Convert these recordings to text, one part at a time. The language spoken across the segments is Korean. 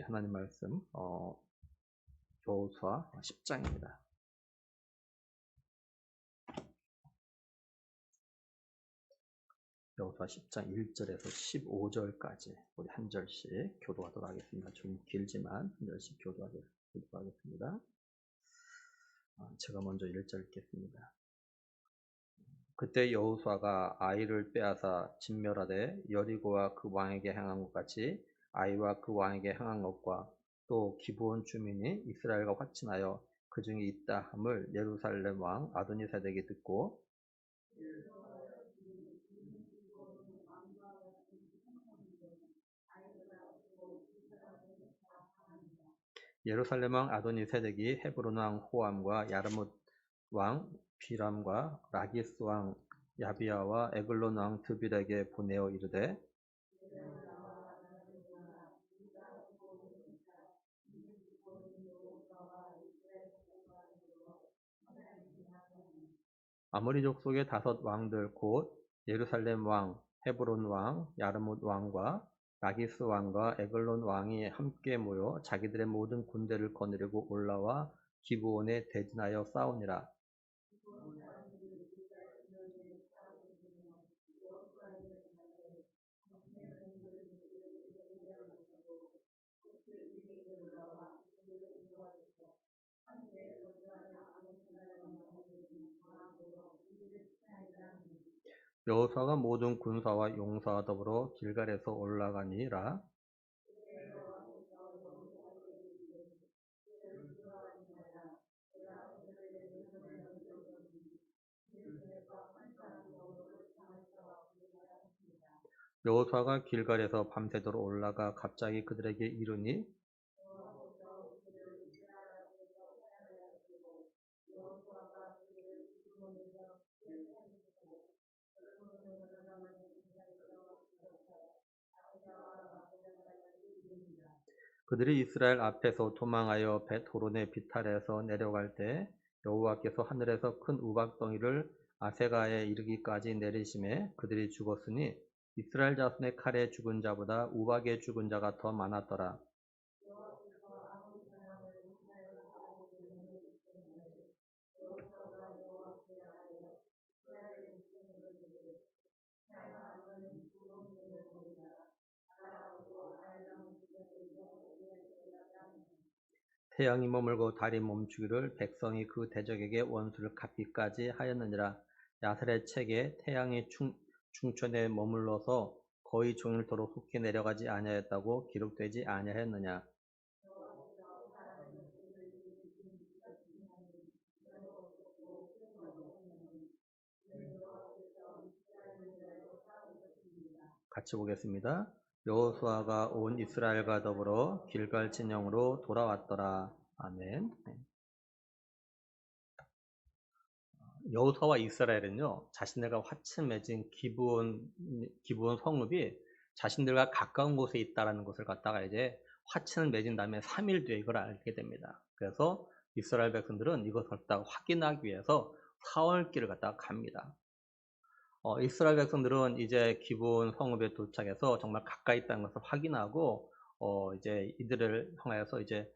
하나님 말씀 여호수아 10장입니다. 여호수아 10장 1절에서 15절까지 우리 한 절씩 교도하도록 하겠습니다. 좀 길지만 한 절씩 교도하도록 하겠습니다. 제가 먼저 1절 읽겠습니다. 그때 여호수아가 아이를 빼앗아 진멸하되 여리고와 그 왕에게 행한 것 같이 아이와 그 왕에게 행한 것과 또 기브온 주민이 이스라엘과 화친하여 그 중에 있다 함을 예루살렘 왕 아도니세덱이 듣고 예루살렘 왕 아도니세덱이 헤브론 왕 호암과 야르뭇 왕 비람과 라기스 왕 야비야와 에글론 왕 드빌에게 보내어 이르되 아모리 족속의 5 왕들 곧 예루살렘 왕, 헤브론 왕, 야르뭇 왕과 라기스 왕과 에글론 왕이 함께 모여 자기들의 모든 군대를 거느리고 올라와 기브온에 대진하여 싸우니라. 여호수아가 모든 군사와 용사와 더불어 길갈에서 올라가니라. 여호수아가 길갈에서 밤새도록 올라가 갑자기 그들에게 이르니 그들이 이스라엘 앞에서 도망하여 벳호론의 비탈에서 내려갈 때 여호와께서 하늘에서 큰 우박덩이를 아세가에 이르기까지 내리심에 그들이 죽었으니 이스라엘 자손의 칼에 죽은 자보다 우박에 죽은 자가 더 많았더라. 태양이 머물고 달이 멈추기를 백성이 그 대적에게 원수를 갚기까지 하였느니라. 야살의 책에 태양이 충천에 머물러서 거의 종일토록 속히 내려가지 아니하였다고 기록되지 아니하였느냐. 같이 보겠습니다. 여호수아가 온 이스라엘과 더불어 길갈 진영으로 돌아왔더라. 아멘. 여호수아와 이스라엘은요, 자신들과 화친 맺은 기브온 성읍이 자신들과 가까운 곳에 있다라는 것을 갖다가 이제 화친을 맺은 다음에 3일 뒤에 이걸 알게 됩니다. 그래서 이스라엘 백성들은 이것을 갖다가 확인하기 위해서 사흘길을 갖다가 갑니다. 이스라엘 백성들은 이제 기브온 성읍에 도착해서 정말 가까이 있다는 것을 확인하고 이제 이들을 향하여서 이제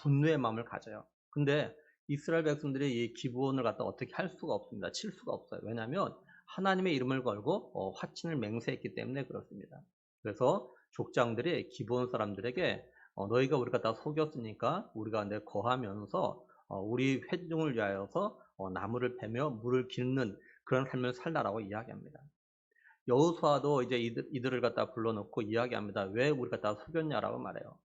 분노의 마음을 가져요. 근데 이스라엘 백성들이 이 기브온을 갖다 어떻게 할 수가 없습니다. 칠 수가 없어요. 왜냐하면 하나님의 이름을 걸고 화친을 맹세했기 때문에 그렇습니다. 그래서 족장들이 기브온 사람들에게 너희가 우리 갖다 속였으니까 우리가 내 거하면서 우리 회중을 위하여서 나무를 베며 물을 깃는 그런 삶을 살라라고 이야기합니다. 여호수아도 이제 이들을 갖다 불러놓고 이야기합니다. 왜 우리 갖다 속였냐라고 말해요.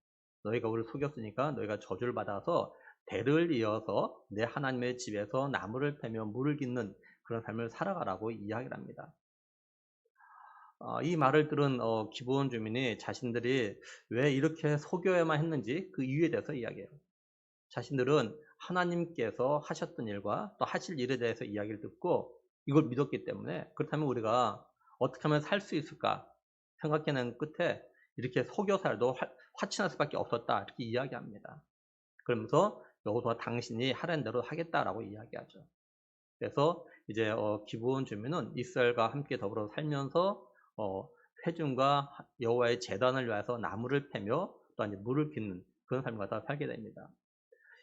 너희가 우리를 속였으니까 너희가 저주를 받아서 대를 이어서 내 하나님의 집에서 나무를 패며 물을 깃는 그런 삶을 살아가라고 이야기를 합니다. 이 말을 들은 기브온 주민이 자신들이 왜 이렇게 속여야만 했는지 그 이유에 대해서 이야기해요. 자신들은 하나님께서 하셨던 일과 또 하실 일에 대해서 이야기를 듣고 이걸 믿었기 때문에 그렇다면 우리가 어떻게 하면 살 수 있을까 생각해낸 끝에 이렇게 속여 살도 화친할 수밖에 없었다 이렇게 이야기합니다. 그러면서 여호수아 당신이 하라는 대로 하겠다라고 이야기하죠. 그래서 이제 기브온 주민은 이스라엘과 함께 더불어 살면서 회중과 여호와의 제단을 위해서 나무를 패며 또 이제 물을 빚는 그런 삶을 갖다가 살게 됩니다.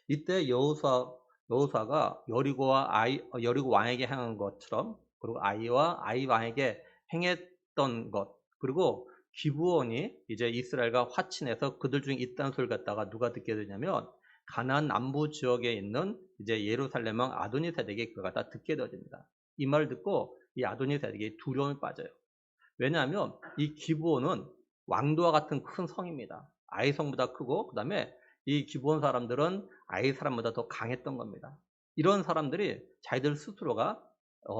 이때 여호수아가 여리고 왕에게 행한 것처럼, 그리고 아이 왕에게 행했던 것, 그리고 기브온이 이제 이스라엘과 화친해서 그들 중에 있다는 소리를 갖다가 누가 듣게 되냐면 가나안 남부 지역에 있는 이제 예루살렘 왕 아도니세덱이 그걸 갖다 듣게 되어집니다. 이 말을 듣고 이 아도니세덱이 두려움에 빠져요. 왜냐하면 이 기브온은 왕도와 같은 큰 성입니다. 아이 성보다 크고, 그 다음에 이 기브온 사람들은 아이 사람보다 더 강했던 겁니다. 이런 사람들이 자기들 스스로가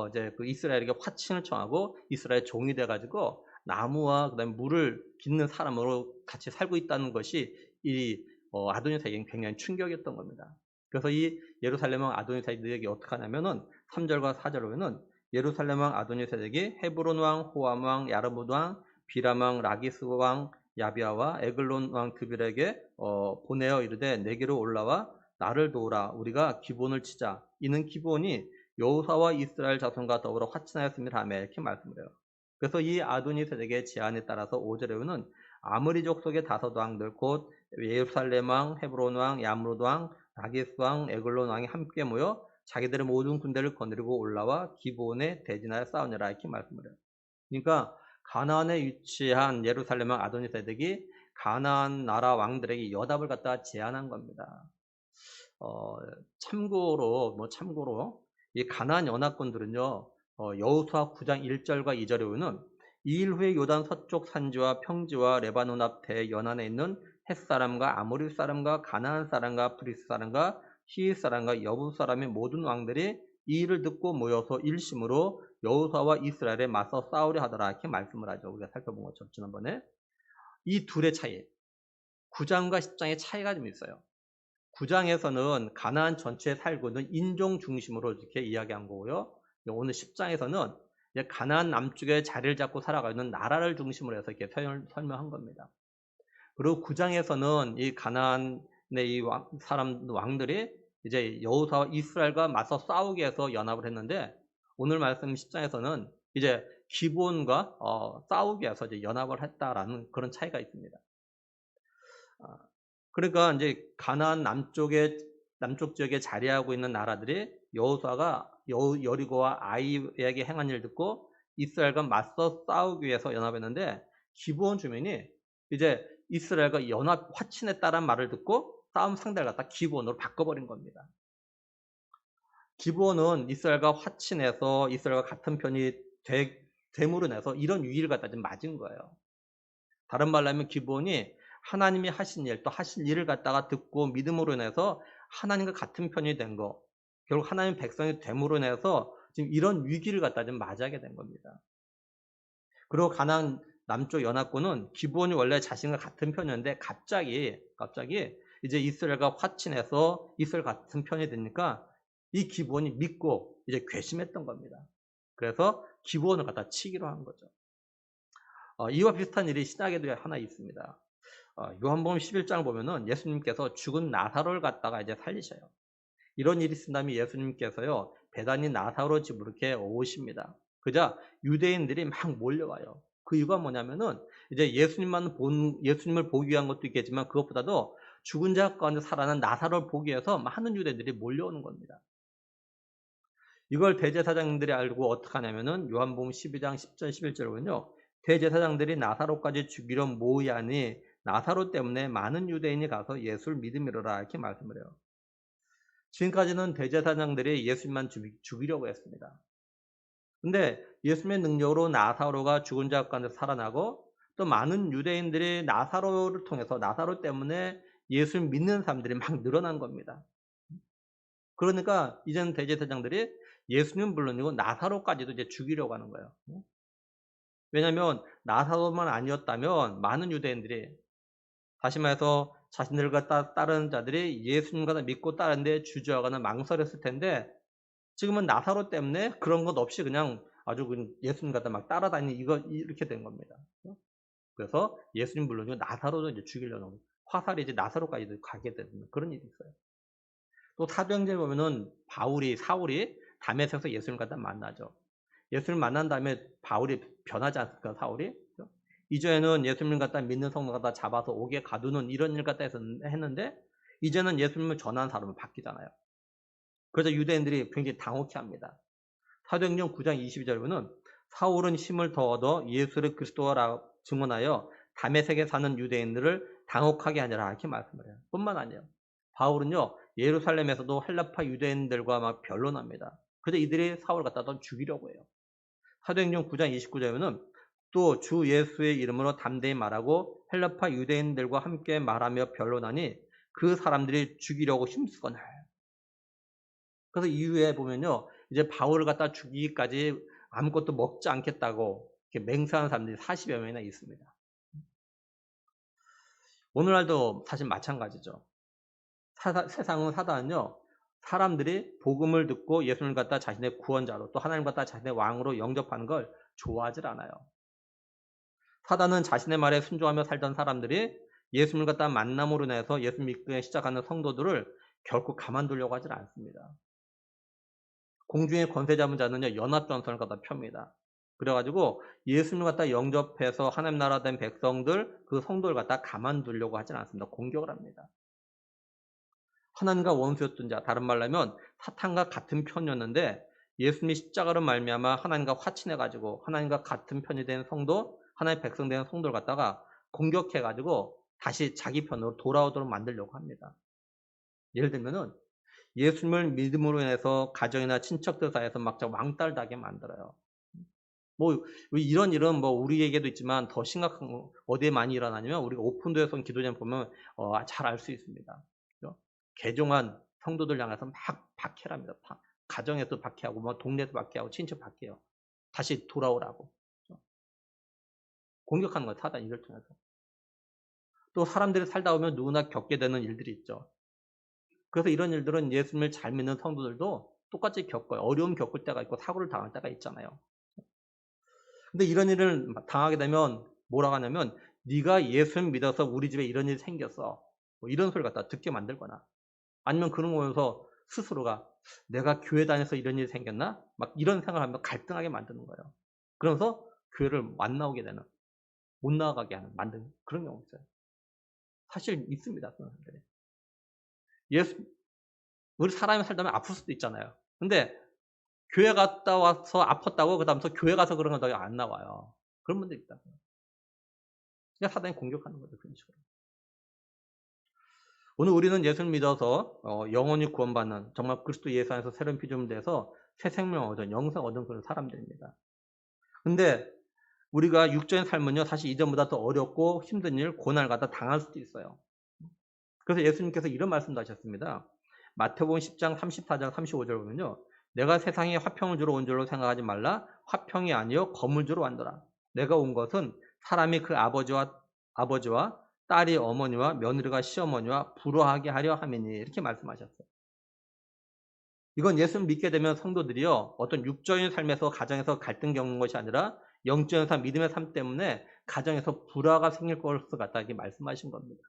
이제 그 이스라엘에게 화친을 청하고 이스라엘 종이 돼가지고 나무와 그다음에 물을 빚는 사람으로 같이 살고 있다는 것이 이 아도니세에게는 굉장히 충격이었던 겁니다. 그래서 이 예루살렘 왕 아도니세덱이 어떻게 하냐면은 3절과 4절에 보면은 예루살렘 왕 아도니세덱이 헤브론 왕 호암 왕 야르뭇 왕 비람 왕 라기스 왕 야비아와 에글론 왕 드빌에게 보내어 이르되 내게로 올라와 나를 도우라 우리가 기본을 치자. 이는 기본이 여호사와 이스라엘 자손과 더불어 화친하였습니다 하며 이렇게 말씀을 해요. 그래서 이 아도니세덱의 제안에 따라서 5절에는 아므리 족속의 5왕들 곧 예루살렘 왕, 헤브론 왕, 야므롯 왕, 라기스 왕, 에글론 왕이 함께 모여 자기들의 모든 군대를 거느리고 올라와 기브온에 대진하여 싸우니라 이렇게 말씀을 해요. 그러니까 가나안에 위치한 예루살렘 왕 아도니세덱이 가나안 나라 왕들에게 여답을 갖다가 제안한 겁니다. 참고로 이 가나안 연합군들은요, 여호수아 9장 1절과 2절에 보면 이일 후에 요단 서쪽 산지와 평지와 레바논 앞 대연안에 있는 헷사람과 아모리 사람과 가나안 사람과 브리스 사람과 히윗 사람과 여부 사람의 모든 왕들이 이 일을 듣고 모여서 일심으로 여호수아와 이스라엘에 맞서 싸우려 하더라 이렇게 말씀을 하죠. 우리가 살펴본 것처럼 지난번에 이 둘의 차이, 9장과 10장의 차이가 좀 있어요. 9장에서는 가나안 전체에 살고 있는 인종 중심으로 이렇게 이야기한 거고요. 오늘 10장에서는 가나안 남쪽에 자리를 잡고 살아가는 나라를 중심으로 해서 이렇게 설명한 겁니다. 그리고 9장에서는 이 가나안의 이 왕들이 이제 여호수아와 이스라엘과 맞서 싸우기 위해서 연합을 했는데, 오늘 말씀 10장에서는 이제 기브온과 싸우기 위해서 이제 연합을 했다라는 그런 차이가 있습니다. 그러니까 이제 가나안 남쪽 지역에 자리하고 있는 나라들이 여호수아가 여리고와 아이에게 행한 일을 듣고 이스라엘과 맞서 싸우기 위해서 연합했는데, 기브온 주민이 이제 이스라엘과 연합 화친했다라는 말을 듣고 싸움 상대를 갖다 기브온으로 바꿔버린 겁니다. 기브온은 이스라엘과 화친해서 이스라엘과 같은 편이 됨으로 인해서 이런 위기를 갖다 좀 맞은 거예요. 다른 말로 하면 기브온이 하나님이 하신 일, 또 하실 일을 갖다가 듣고 믿음으로 인해서 하나님과 같은 편이 된 거, 결국 하나님 백성이 됨으로 인해서 지금 이런 위기를 갖다 좀 맞이하게 된 겁니다. 그리고 가나안 남쪽 연합군은 기브온이 원래 자신과 같은 편이었는데 갑자기 이제 이스라엘과 화친해서 이스라엘 같은 편이 되니까 이 기브온이 믿고 이제 괘씸했던 겁니다. 그래서 기브온을 갖다 치기로 한 거죠. 이와 비슷한 일이 신약에도 하나 있습니다. 요한복음 11장 보면은 예수님께서 죽은 나사로를 갖다가 이제 살리셔요. 이런 일이 있은 다음에 예수님께서요, 베다니 나사로 집으로 이렇게 오십니다. 그자 유대인들이 막 몰려와요. 그 이유가 뭐냐면은 이제 예수님을 보기 위한 것도 있겠지만 그것보다도 죽은 자 가운데 살아난 나사로를 보기 위해서 많은 유대인들이 몰려오는 겁니다. 이걸 대제사장들이 알고 어떻게 하냐면은 요한복음 12장 10절 11절에 보면요, 대제사장들이 나사로까지 죽이려 모의하니 나사로 때문에 많은 유대인이 가서 예수를 믿음이로라 이렇게 말씀을 해요. 지금까지는 대제사장들이 예수님만 죽이려고 했습니다. 근데 예수님의 능력으로 나사로가 죽은 자 가운데 살아나고 또 많은 유대인들이 나사로를 통해서 나사로 때문에 예수를 믿는 사람들이 막 늘어난 겁니다. 그러니까 이제는 대제사장들이 예수님 물론이고 나사로까지도 이제 죽이려고 하는 거예요. 왜냐하면 나사로만 아니었다면 많은 유대인들이, 다시 말해서 자신들과 따르는 자들이 예수님과 믿고 따르는데 주저하거나 망설였을 텐데, 지금은 나사로 때문에 그런 것 없이 그냥 아주 예수님 갖다 막 따라다니는 이렇게 된 겁니다. 그래서 예수님 물론이고 나사로도 이제 죽이려는, 화살이 이제 나사로까지도 가게 되는 그런 일이 있어요. 또 사도행전에 보면은 사울이 다메섹에서 예수님 갖다 만나죠. 예수를 만난 다음에 바울이 변하지 않습니까, 사울이? 이전에는 예수님 갖다 믿는 성도 갖다 잡아서 옥에 가두는 이런 일 갖다 했는데 이제는 예수님을 전하는 사람은 바뀌잖아요. 그래서 유대인들이 굉장히 당혹해합니다. 사도행전 9장 22절 보면 사울은 힘을 더 얻어 예수를 그리스도라 증언하여 다메섹에 사는 유대인들을 당혹하게 하니라 이렇게 말씀을 해요. 뿐만 아니에요. 바울은요 예루살렘에서도 헬라파 유대인들과 막 변론합니다. 그래서 이들이 사울을 갖다가 죽이려고 해요. 사도행전 9장 29절에 보면 또 주 예수의 이름으로 담대히 말하고 헬라파 유대인들과 함께 말하며 변론하니 그 사람들이 죽이려고 힘쓰거늘. 그래서 이후에 보면요 이제 바울을 갖다 죽이기까지 아무것도 먹지 않겠다고 이렇게 맹세하는 사람들이 40여 명이나 있습니다. 오늘날도 사실 마찬가지죠. 세상은 사단은요 사람들이 복음을 듣고 예수님을 갖다 자신의 구원자로 또 하나님 갖다 자신의 왕으로 영접하는 걸 좋아하질 않아요. 사단은 자신의 말에 순종하며 살던 사람들이 예수님을 갖다 만남으로 인해서 예수 믿기 시작하는 성도들을 결코 가만두려고 하질 않습니다. 공중의 권세 잡은 자는요 연합전선을 갖다 펴니다. 그래가지고 예수님을 갖다 영접해서 하나님 나라 된 백성들 그 성도를 갖다 가만두려고 하진 않습니다. 공격을 합니다. 하나님과 원수였던 자, 다른 말로 하면 사탄과 같은 편이었는데 예수님이 십자가로 말미암아 하나님과 화친해가지고 하나님과 같은 편이 된 성도, 하나님의 백성 된 성도를 갖다가 공격해가지고 다시 자기 편으로 돌아오도록 만들려고 합니다. 예를 들면은 예수님을 믿음으로 인해서 가정이나 친척들 사이에서 막 왕따를 나게 만들어요. 뭐 이런 일은 뭐 우리에게도 있지만 더 심각한 거 어디에 많이 일어나냐면 우리가 오픈도에서 기도전 보면 잘 알 수 있습니다. 그죠? 개종한 성도들 향해서 막 박해를 합니다. 가정에서 박해하고 뭐 동네에서 박해하고 친척 박해요. 다시 돌아오라고. 그죠? 공격하는 거예요. 사단 이걸 통해서. 또 사람들이 살다 보면 누구나 겪게 되는 일들이 있죠. 그래서 이런 일들은 예수님을 잘 믿는 성도들도 똑같이 겪어요. 어려움 겪을 때가 있고 사고를 당할 때가 있잖아요. 근데 이런 일을 당하게 되면 뭐라고 하냐면 네가 예수님 믿어서 우리 집에 이런 일이 생겼어. 뭐 이런 소리 갖다 듣게 만들거나 아니면 그런 거 보면서 스스로가 내가 교회 다녀서 이런 일이 생겼나? 막 이런 생각을 하면 갈등하게 만드는 거예요. 그러면서 교회를 안 나오게 되는, 못 나가게 하는, 만드는 그런 경우 있어요. 사실 있습니다. 그런 사람들이. 우리 사람이 살다 보면 아플 수도 있잖아요. 근데 교회 갔다 와서 아팠다고 그다음부터 교회 가서 그런 건 더 안 나와요. 그런 분들 있다. 그냥 사단이 공격하는 거죠. 그런 식으로. 오늘 우리는 예수를 믿어서 영원히 구원받는 정말 그리스도 예수 안에서 새로운 피조물 돼서 새 생명 얻은 영생 얻은 그런 사람들입니다. 근데 우리가 육적인 삶은요 사실 이전보다 더 어렵고 힘든 일, 고난을 갖다 당할 수도 있어요. 그래서 예수님께서 이런 말씀도 하셨습니다. 마태복음 10장 34장 35절 보면요. 내가 세상에 화평을 주러 온 줄로 생각하지 말라. 화평이 아니요 검을 주러 왔노라. 내가 온 것은 사람이 그 아버지와 딸이 어머니와 며느리가 시어머니와 불화하게 하려 함이니 이렇게 말씀하셨어요. 이건 예수를 믿게 되면 성도들이요 어떤 육적인 삶에서 가정에서 갈등 겪는 것이 아니라 영적인 삶, 믿음의 삶 때문에 가정에서 불화가 생길 것을 갖다 이렇게 말씀하신 겁니다.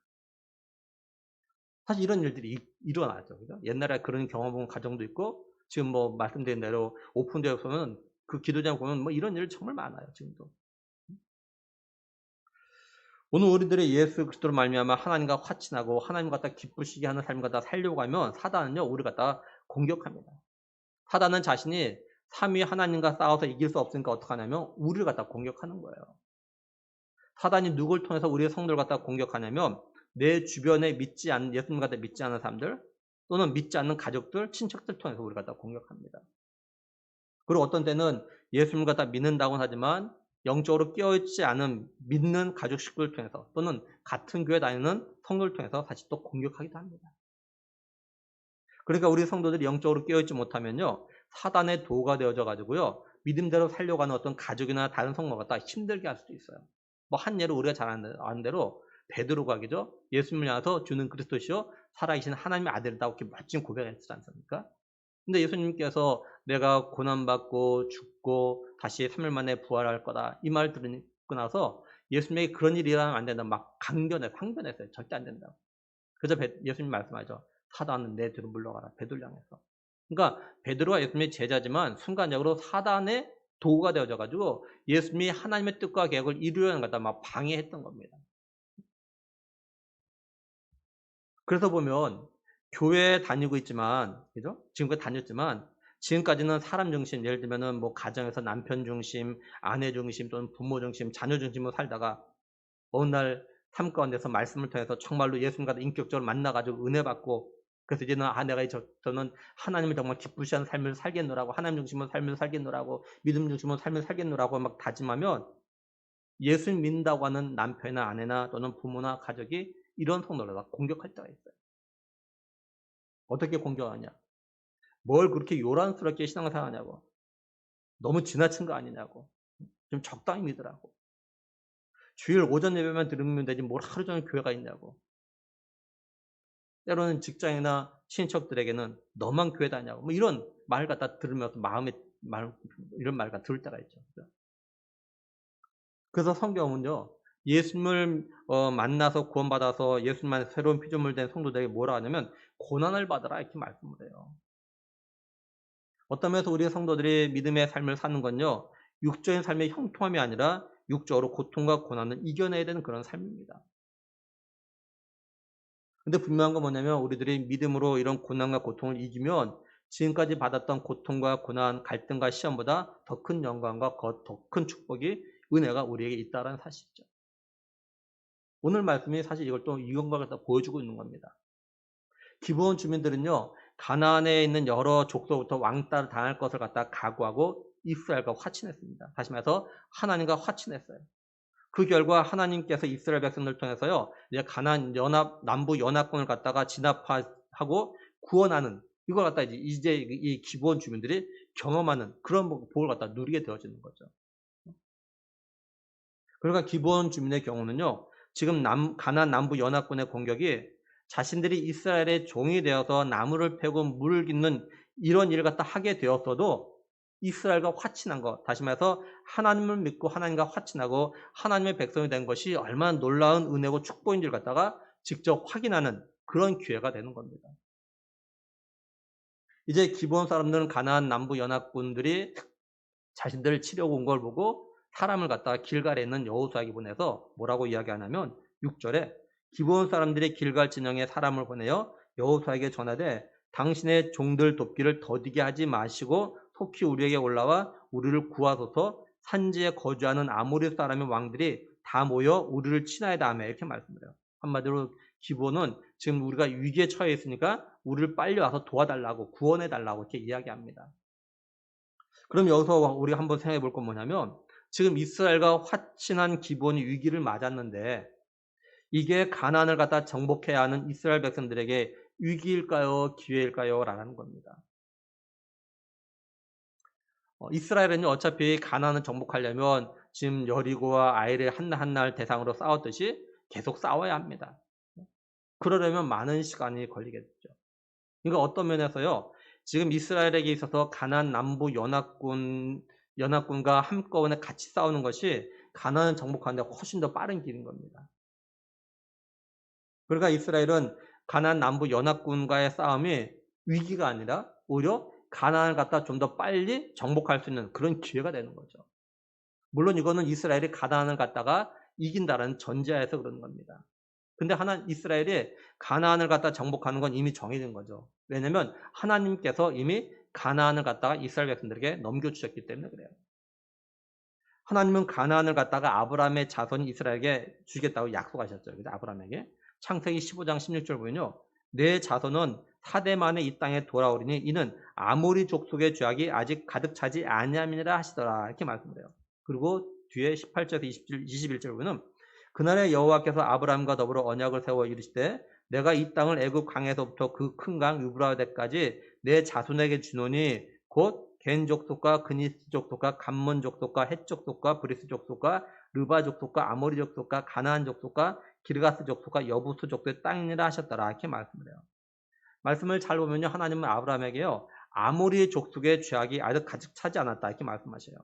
사실 이런 일들이 일어나죠. 그죠? 옛날에 그런 경험한 가정도 있고, 지금 뭐 말씀드린 대로 오픈되어서는 그 기도장 보면 뭐 이런 일 정말 많아요, 지금도. 오늘 우리들이 예수 그리스도로 말미암아 하나님과 화친하고 하나님 갖다 기쁘시게 하는 삶을 갖다 살려고 하면 사단은요, 우리 갖다 공격합니다. 사단은 자신이 삼위 하나님과 싸워서 이길 수 없으니까 어떻게 하냐면 우리를 갖다 공격하는 거예요. 사단이 누굴 통해서 우리의 성도를 갖다 공격하냐면 내 주변에 예수님 갖다 믿지 않는 사람들 또는 믿지 않는 가족들, 친척들 통해서 우리 갖다 공격합니다. 그리고 어떤 때는 예수님 갖다 믿는다고는 하지만 영적으로 깨어있지 않은 믿는 가족 식구를 통해서 또는 같은 교회 다니는 성도를 통해서 다시 또 공격하기도 합니다. 그러니까 우리 성도들이 영적으로 깨어있지 못하면요 사단의 도가 되어져 가지고요 믿음대로 살려고 하는 어떤 가족이나 다른 성도가 갖다 힘들게 할 수도 있어요. 뭐 한 예로 우리가 잘 아는 대로 베드로가 그죠? 예수님을 향해서 주는 그리스도시요 살아계신 하나님의 아들이라고 이렇게 멋진 고백을 했지 않습니까? 근데 예수님께서 내가 고난받고 죽고 다시 3일 만에 부활할 거다 이 말 들으고 나서 예수님에게 그런 일이 일어나면 안 된다 막 강변했어요. 절대 안 된다고. 그래서 예수님 말씀하죠. 사단은 내 뒤로 물러가라. 베드로 향해서. 그러니까 베드로가 예수님의 제자지만 순간적으로 사단의 도구가 되어져 가지고 예수님이 하나님의 뜻과 계획을 이루려는 것다 막 방해했던 겁니다. 그래서 보면 교회에 다니고 있지만, 그죠? 지금까지 다녔지만 지금까지는 사람 중심, 예를 들면은 뭐 가정에서 남편 중심, 아내 중심 또는 부모 중심, 자녀 중심으로 살다가 어느 날 삶 가운데서 말씀을 통해서 정말로 예수님과 인격적으로 만나 가지고 은혜 받고, 그래서 이제는 내가 저는 하나님을 정말 기쁘시하는 삶을 살겠노라고, 하나님 중심으로 삶을 살겠노라고, 믿음 중심으로 삶을 살겠노라고 막 다짐하면 예수님 믿는다고 하는 남편이나 아내나 또는 부모나 가족이 이런 성도를 공격할 때가 있어요. 어떻게 공격하냐? 뭘 그렇게 요란스럽게 신앙생활하냐고. 너무 지나친 거 아니냐고. 좀 적당히 믿으라고. 주일 오전 예배만 들으면 되지 뭘 하루 종일 교회가 있냐고. 때로는 직장이나 친척들에게는 너만 교회 다냐고. 뭐 이런 말 갖다 들으면서 이런 말 갖다 들을 때가 있죠. 그래서 성경은요, 예수님을 만나서 구원받아서 예수님만 새로운 피조물 된 성도들에게 뭐라 하냐면 고난을 받으라 이렇게 말씀을 해요. 어떤 면에서 우리 성도들이 믿음의 삶을 사는 건요, 육적인 삶의 형통함이 아니라 육적으로 고통과 고난을 이겨내야 되는 그런 삶입니다. 근데 분명한 건 뭐냐면 우리들이 믿음으로 이런 고난과 고통을 이기면 지금까지 받았던 고통과 고난, 갈등과 시험보다 더 큰 영광과 더 큰 축복이, 은혜가 우리에게 있다는 사실이죠. 오늘 말씀이 사실 이걸 또 이 영광을 보여주고 있는 겁니다. 기브온 주민들은요, 가나안에 있는 여러 족속부터 왕따를 당할 것을 갖다 각오하고 이스라엘과 화친했습니다. 다시 말해서 하나님과 화친했어요. 그 결과 하나님께서 이스라엘 백성들을 통해서요, 이제 가나안 남부 연합군을 갖다가 진압하고 구원하는, 이걸 갖다 이제 이 기브온 주민들이 경험하는 그런 복을 갖다 누리게 되어지는 거죠. 그러니까 기브온 주민의 경우는요, 지금 가나안 남부 연합군의 공격이 자신들이 이스라엘의 종이 되어서 나무를 패고 물을 깃는 이런 일을 갖다 하게 되었어도 이스라엘과 화친한 것, 다시 말해서 하나님을 믿고 하나님과 화친하고 하나님의 백성이 된 것이 얼마나 놀라운 은혜고 축복인지를 갖다가 직접 확인하는 그런 기회가 되는 겁니다. 이제 기브온 사람들은 가나안 남부 연합군들이 자신들을 치려고 온 걸 보고 사람을 갖다가 길갈에 있는 여호수아에게 보내서 뭐라고 이야기하냐면 6절에 기브온 사람들이 길갈 진영에 사람을 보내어 여호수아에게 전하되 당신의 종들 돕기를 더디게 하지 마시고 속히 우리에게 올라와 우리를 구하소서. 산지에 거주하는 아모리 사람의 왕들이 다 모여 우리를 친하여다 하며 이렇게 말씀을 해요. 한마디로 기브온은 지금 우리가 위기에 처해 있으니까 우리를 빨리 와서 도와달라고, 구원해달라고 이렇게 이야기합니다. 그럼 여기서 우리가 한번 생각해 볼 건 뭐냐면 지금 이스라엘과 화친한 기브온이 위기를 맞았는데 이게 가나안을 갖다 정복해야 하는 이스라엘 백성들에게 위기일까요? 기회일까요? 라는 겁니다. 이스라엘은 어차피 가나안을 정복하려면 지금 여리고와 아이를 한날 대상으로 싸웠듯이 계속 싸워야 합니다. 그러려면 많은 시간이 걸리겠죠. 그러니까 어떤 면에서요, 지금 이스라엘에게 있어서 가나안 남부 연합군과 한꺼번에 같이 싸우는 것이 가나안을 정복하는 데 훨씬 더 빠른 길인 겁니다. 그러니까 이스라엘은 가나안 남부 연합군과의 싸움이 위기가 아니라 오히려 가나안을 갖다 좀 더 빨리 정복할 수 있는 그런 기회가 되는 거죠. 물론 이거는 이스라엘이 가나안을 갖다가 이긴다는 전제하에서 그러는 겁니다. 근데 이스라엘이 가나안을 갖다 정복하는 건 이미 정해진 거죠. 왜냐면 하나님께서 이미 가나안을 갖다가 이스라엘 백성들에게 넘겨주셨기 때문에 그래요. 하나님은 가나안을 갖다가 아브라함의 자손이 이스라엘에게 주겠다고 약속하셨죠. 그래서 아브라함에게 창세기 15장 16절 보면요, 내 자손은 4대 만에 이 땅에 돌아오리니 이는 아모리 족속의 죄악이 아직 가득 차지 아니함이라 하시더라 이렇게 말씀을 해요. 그리고 뒤에 18절에서 21절 보면은 그날에 여호와께서 아브라함과 더불어 언약을 세워 이르시되 내가 이 땅을 애굽 강에서부터 그 큰 강 유브라데까지 내 자손에게 주노니 곧 겐 족속과 그니스 족속과 감몬 족속과 헷 족속과 브리스 족속과 르바 족속과 아모리 족속과 가나안 족속과 기르가스 족속과 여부스 족속의 땅이니라 하셨더라 이렇게 말씀을 해요. 말씀을 잘 보면요, 하나님은 아브라함에게요, 아모리 족속의 죄악이 아직 가득 차지 않았다 이렇게 말씀하셔요.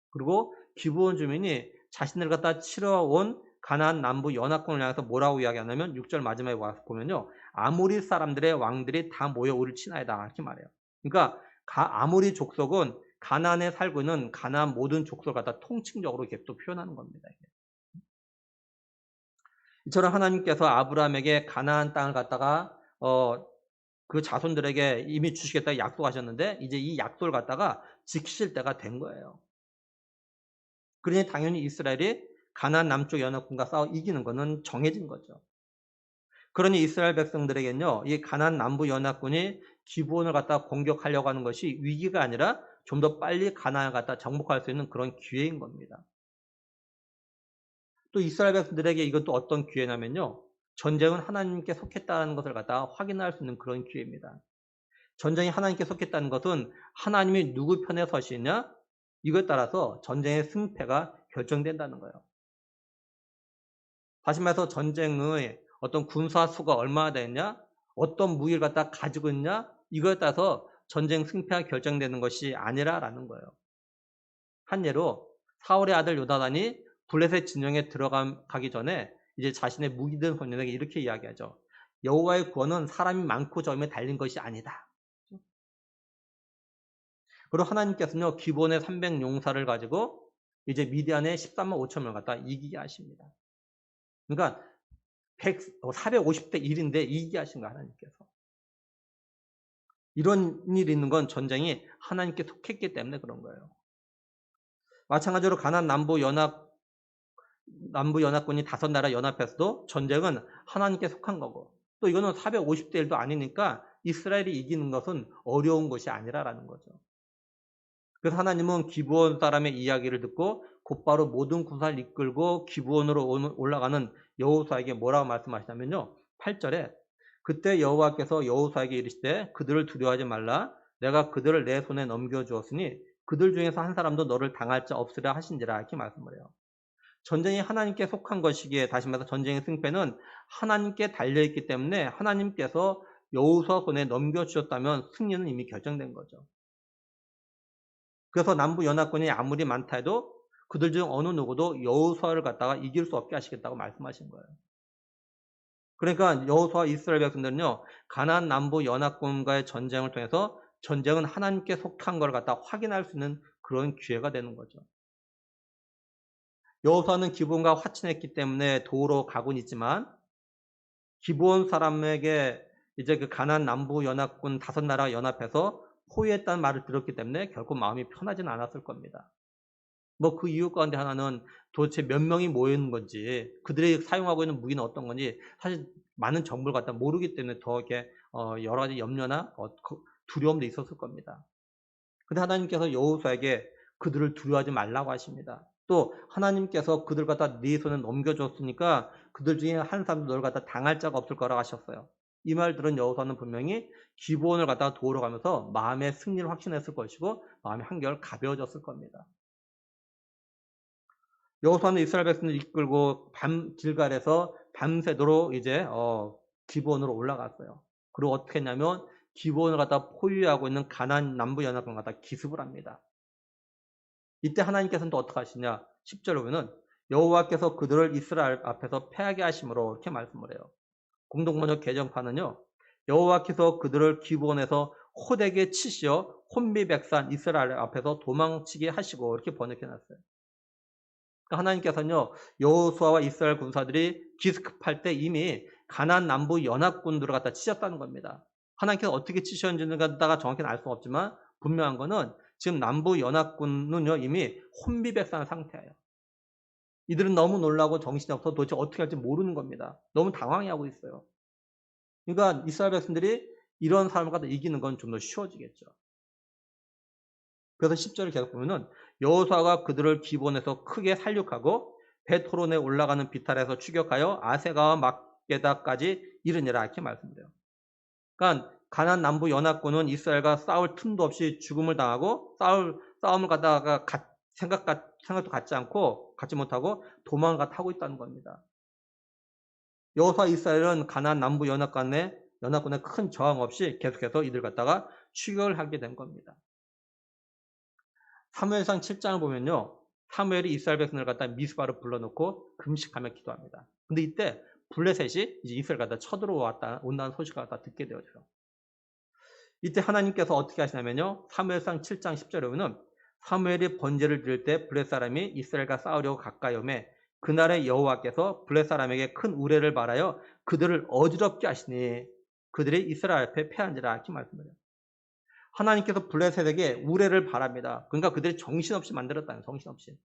그리고 기브온 주민이 자신을 갖다 치러 온 가나안 남부 연합군을 향해서 뭐라고 이야기하냐면 6절 마지막에 와서 보면요, 아모리 사람들의 왕들이 다 모여 우리를 친하여다 이렇게 말해요. 그러니까 아모리 족속은 가나안에 살고 있는 가나안 모든 족속을 갖다 통칭적으로 이렇게 또 표현하는 겁니다. 이처럼 하나님께서 아브라함에게 가나안 땅을 갖다가 그 자손들에게 이미 주시겠다고 약속하셨는데 이제 이 약속을 갖다가 지키실 때가 된 거예요. 그러니 당연히 이스라엘이 가나안 남쪽 연합군과 싸워 이기는 것은 정해진 거죠. 그러니 이스라엘 백성들에게는요, 이 가나안 남부 연합군이 기브온을 갖다 공격하려고 하는 것이 위기가 아니라 좀 더 빨리 가나안을 갖다 정복할 수 있는 그런 기회인 겁니다. 또 이스라엘 백성들에게 이건 또 어떤 기회냐면요, 전쟁은 하나님께 속했다는 것을 갖다 확인할 수 있는 그런 기회입니다. 전쟁이 하나님께 속했다는 것은 하나님이 누구 편에 서시냐, 이것에 따라서 전쟁의 승패가 결정된다는 거예요. 다시 말해서 전쟁의 어떤 군사 수가 얼마나 되느냐, 어떤 무기를 갖다 가지고 있냐, 이거에 따라서 전쟁 승패가 결정되는 것이 아니라라는 거예요. 한 예로 사울의 아들 요나단이 블레셋 진영에 들어가기 전에 이제 자신의 무기든 소년에게 이렇게 이야기하죠. 여호와의 구원은 사람이 많고 적음에 달린 것이 아니다. 그리고 하나님께서는요, 기본의 300용사를 가지고 이제 미디안의 13만 5천 명을 갖다 이기게 하십니다. 그러니까 450대 1인데 이기게 하신 거예요, 하나님께서. 이런 일이 있는 건 전쟁이 하나님께 속했기 때문에 그런 거예요. 마찬가지로 가나안 남부 연합군이 5나라 연합해서도 전쟁은 하나님께 속한 거고, 또 이거는 450대 1도 아니니까 이스라엘이 이기는 것은 어려운 것이 아니라라는 거죠. 그래서 하나님은 기브온 사람의 이야기를 듣고 곧바로 모든 군사를 이끌고 기브온으로 올라가는 여호수아에게 뭐라고 말씀하시냐면요. 8절에 그때 여호와께서 여호수아에게 이르시되 그들을 두려워하지 말라. 내가 그들을 내 손에 넘겨주었으니 그들 중에서 한 사람도 너를 당할 자 없으리라 하신지라 이렇게 말씀을 해요. 전쟁이 하나님께 속한 것이기에 다시 말해서 전쟁의 승패는 하나님께 달려있기 때문에 하나님께서 여호수아 손에 넘겨주셨다면 승리는 이미 결정된 거죠. 그래서 남부 연합군이 아무리 많다 해도 그들 중 어느 누구도 여호수아를 갖다가 이길 수 없게 하시겠다고 말씀하신 거예요. 그러니까 여호수아 이스라엘 백성들은요, 가나안 남부 연합군과의 전쟁을 통해서 전쟁은 하나님께 속한 걸 갖다 확인할 수 있는 그런 기회가 되는 거죠. 여호수아는 기브온과 화친했기 때문에 도우러 가고는 있지만 기브온 사람에게 이제 그 가나안 남부 연합군 5나라 연합해서 포위했다는 말을 들었기 때문에 결코 마음이 편하지는 않았을 겁니다. 뭐 그 이유 가운데 하나는 도대체 몇 명이 모여 있는 건지, 그들이 사용하고 있는 무기는 어떤 건지 사실 많은 정보를 갖다 모르기 때문에 더 이렇게 여러 가지 염려나 두려움도 있었을 겁니다. 근데 하나님께서 여호수아에게 그들을 두려워하지 말라고 하십니다. 또 하나님께서 그들 갖다 네 손에 넘겨줬으니까 그들 중에 한 사람도 너를 갖다 당할 자가 없을 거라고 하셨어요. 이 말 들은 여호수아는 분명히 기브온을 갖다가 도우러 가면서 마음의 승리를 확신했을 것이고 마음이 한결 가벼워졌을 겁니다. 여호수아는 이스라엘 백성을 이끌고 길갈에서 밤새도록 이제 기브온으로 올라갔어요. 그리고 어떻게 했냐면 기브온을 갖다 포위하고 있는 가나안 남부 연합군을 갖다 기습을 합니다. 이때 하나님께서는 또 어떻게 하시냐? 10절에 보면은 여호와께서 그들을 이스라엘 앞에서 패하게 하심으로 이렇게 말씀을 해요. 공동번역 개정판은요. 여호와께서 그들을 기브온에서 호되게 치시어 혼미백산 이스라엘 앞에서 도망치게 하시고 이렇게 번역해 놨어요. 그러니까 하나님께서는요. 여호수아와 이스라엘 군사들이 기습할 때 이미 가나안 남부 연합군들을 갖다 치셨다는 겁니다. 하나님께서 어떻게 치셨는지는 갖다가 정확히는 알 수는 없지만 분명한 거는 지금 남부 연합군은요. 이미 혼비백산한 상태예요. 이들은 너무 놀라고 정신이 없어서 도대체 어떻게 할지 모르는 겁니다. 너무 당황해하고 있어요. 그러니까 이스라엘 백성들이 이런 사람을 갖다 이기는 건 좀 더 쉬워지겠죠. 그래서 10절을 계속 보면은 여호수아가 그들을 기본에서 크게 살육하고 베토론에 올라가는 비탈에서 추격하여 아세가와 막게다까지 이르니라 이렇게 말씀드려요. 그러니까 가나안 남부 연합군은 이스라엘과 싸울 틈도 없이 죽음을 당하고 싸움을 갖다가 생각도 갖지 못하고 도망을 하고 있다는 겁니다. 여호수아 이스라엘은 가나안 남부 연합군의 큰 저항 없이 계속해서 이들 갖다가 추격을 하게 된 겁니다. 사무엘상 7장을 보면요. 사무엘이 이스라엘 백성을 갖다 미스바로 불러놓고 금식하며 기도합니다. 근데 이때 블레셋이 이제 이스라엘 갖다 온다는 소식을 갖다 듣게 되어져요. 이때 하나님께서 어떻게 하시냐면요. 사무엘상 7장 10절에 보면 사무엘이 번제를 드릴 때 블레 사람이 이스라엘과 싸우려고 가까이 오매 그날에 여호와께서 블레 사람에게 큰 우레를 말하여 그들을 어지럽게 하시니 그들이 이스라엘 앞에 패한지라 이렇게 말씀해요. 하나님께서 블레셋에게 우레를 바랍니다. 그러니까 그들이 정신없이 만들었다는 정신없이.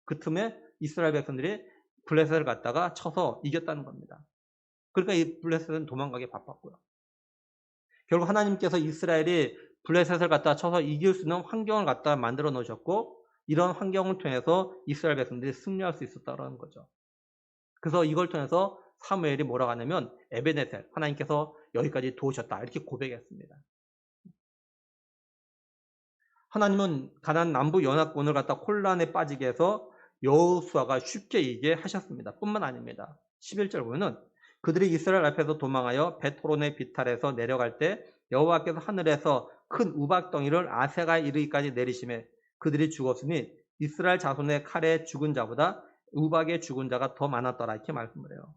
그 틈에 이스라엘 백성들이 블레셋을 갖다가 쳐서 이겼다는 겁니다. 그러니까 이 블레셋은 도망가기 바빴고요. 결국 하나님께서 이스라엘이 블레셋을 갖다 쳐서 이길 수 있는 환경을 갖다 만들어 놓으셨고 이런 환경을 통해서 이스라엘 백성들이 승리할 수 있었다는 거죠. 그래서 이걸 통해서 사무엘이 뭐라고 하냐면 에베네셀 하나님께서 여기까지 도우셨다 이렇게 고백했습니다. 하나님은 가나안 남부 연합군을 갖다 혼란에 빠지게 해서 여호수아가 쉽게 이기게 하셨습니다. 뿐만 아닙니다. 11절 보면은 그들이 이스라엘 앞에서 도망하여 베토론의 비탈에서 내려갈 때 여호와께서 하늘에서 큰 우박덩이를 아세가에 이르기까지 내리심에 그들이 죽었으니 이스라엘 자손의 칼에 죽은 자보다 우박에 죽은 자가 더 많았더라 이렇게 말씀을 해요.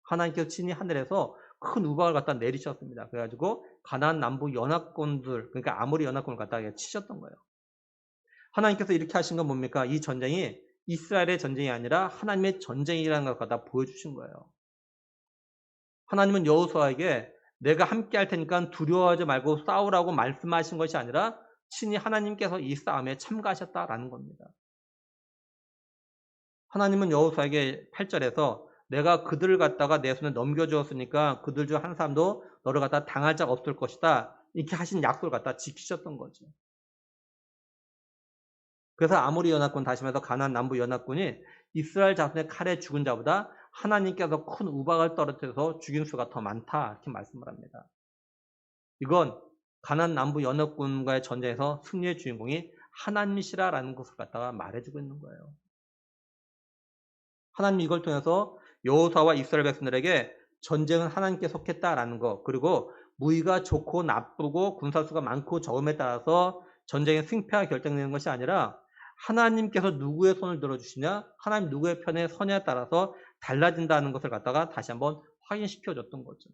하나님께서 친히 하늘에서 큰 우박을 갖다 내리셨습니다. 그래가지고 가나안 남부 연합군들 그러니까 아모리 연합군을 갖다가 치셨던 거예요. 하나님께서 이렇게 하신 건 뭡니까? 이 전쟁이 이스라엘의 전쟁이 아니라 하나님의 전쟁이라는 걸 갖다 보여주신 거예요. 하나님은 여호수아에게 내가 함께 할 테니까 두려워하지 말고 싸우라고 말씀하신 것이 아니라 친히 하나님께서 이 싸움에 참가하셨다라는 겁니다. 하나님은 여호수아에게 8절에서 내가 그들을 갖다가 내 손에 넘겨주었으니까 그들 중 한 사람도 너를 갖다 당할 자가 없을 것이다. 이렇게 하신 약속을 갖다 지키셨던 거죠. 그래서 아모리 연합군 다시 말해서 가나안 남부 연합군이 이스라엘 자손의 칼에 죽은 자보다 하나님께서 큰 우박을 떨어뜨려서 죽인 수가 더 많다 이렇게 말씀을 합니다. 이건 가나안 남부 연합군과의 전쟁에서 승리의 주인공이 하나님이시라라는 것을 갖다가 말해주고 있는 거예요. 하나님이 이걸 통해서 여호수아와 이스라엘 백성들에게 전쟁은 하나님께 속했다라는 거 그리고 무의가 좋고 나쁘고 군사수가 많고 적음에 따라서 전쟁의 승패가 결정되는 것이 아니라 하나님께서 누구의 손을 들어주시냐 하나님 누구의 편에 서냐에 따라서 달라진다는 것을 갖다가 다시 한번 확인시켜줬던 거죠.